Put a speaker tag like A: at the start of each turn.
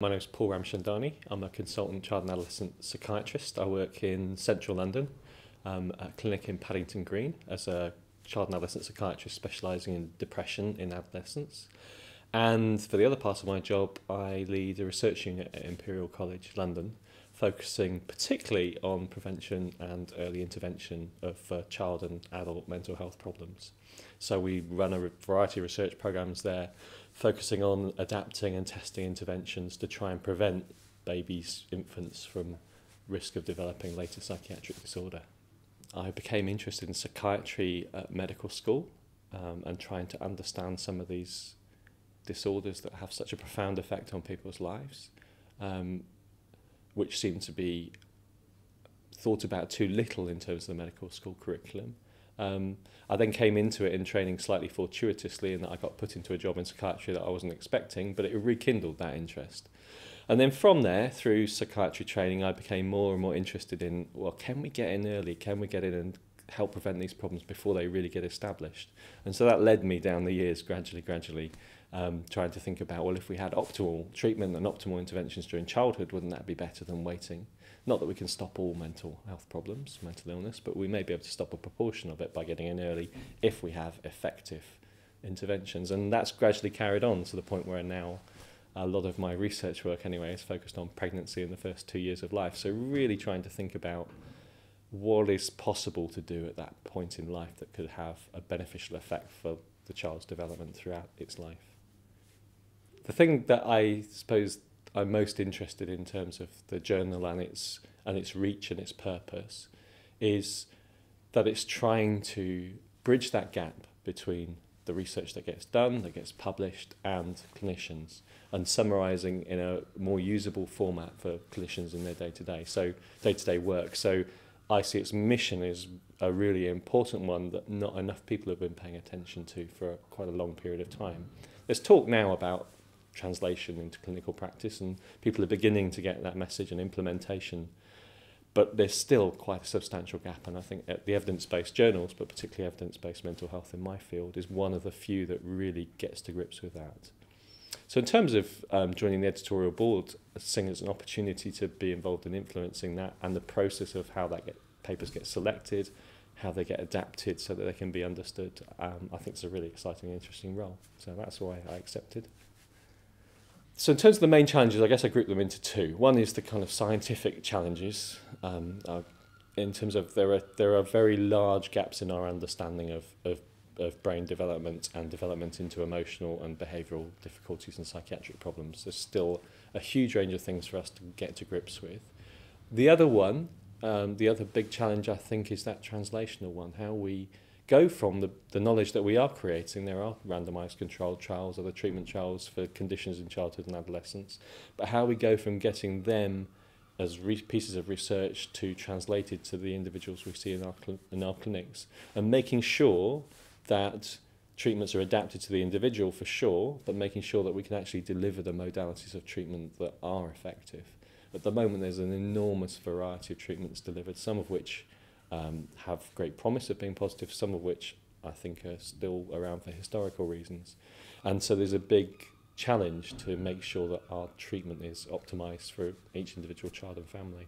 A: My name is Paul Ramchandani. I'm a consultant child and adolescent psychiatrist. I work in central London at a clinic in Paddington Green as a child and adolescent psychiatrist specialising in depression in adolescents. And for the other part of my job, I lead a research unit at Imperial College London, focusing particularly on prevention and early intervention of child and adult mental health problems. So we run a variety of research programs there, focusing on adapting and testing interventions to try and prevent babies, infants from risk of developing later psychiatric disorder. I became interested in psychiatry at medical school and trying to understand some of these disorders that have such a profound effect on people's lives, which seem to be thought about too little in terms of the medical school curriculum. I then came into it in training slightly fortuitously in that I got put into a job in psychiatry that I wasn't expecting, but it rekindled that interest. And then from there, through psychiatry training, I became more and more interested in, well, can we get in early? Can we get in and help prevent these problems before they really get established? And so that led me down the years gradually, trying to think about, well, if we had optimal treatment and optimal interventions during childhood, wouldn't that be better than waiting? Not that we can stop all mental health problems, mental illness, but we may be able to stop a proportion of it by getting in early if we have effective interventions. And that's gradually carried on to the point where now a lot of my research work anyway is focused on pregnancy in the first 2 years of life. So really trying to think about what is possible to do at that point in life that could have a beneficial effect for the child's development throughout its life. The thing that I suppose I'm most interested in terms of the journal and its reach and its purpose is that it's trying to bridge that gap between the research that gets done, that gets published, and clinicians, and summarising in a more usable format for clinicians in their day-to-day work. So I see its mission as a really important one that not enough people have been paying attention to for quite a long period of time. There's talk now about translation into clinical practice, and people are beginning to get that message and implementation, but there's still quite a substantial gap, and I think the evidence-based journals, but particularly evidence-based mental health in my field, is one of the few that really gets to grips with that. So in terms of joining the editorial board, seeing as an opportunity to be involved in influencing that and the process of how papers get selected, how they get adapted so that they can be understood, I think it's a really exciting and interesting role. So that's why I accepted. So in terms of the main challenges, I guess I group them into two. One is the kind of scientific challenges, in terms of there are very large gaps in our understanding of brain development and development into emotional and behavioural difficulties and psychiatric problems. There's still a huge range of things for us to get to grips with. The other one, the other big challenge I think is that translational one, how we go from the knowledge that we are creating. There are randomised controlled trials, other treatment trials for conditions in childhood and adolescence, but how we go from getting them as pieces of research to translated to the individuals we see in our clinics, and making sure that treatments are adapted to the individual for sure, but making sure that we can actually deliver the modalities of treatment that are effective. At the moment, there's an enormous variety of treatments delivered, some of which have great promise of being positive, some of which I think are still around for historical reasons. And so there's a big challenge to make sure that our treatment is optimised for each individual child and family.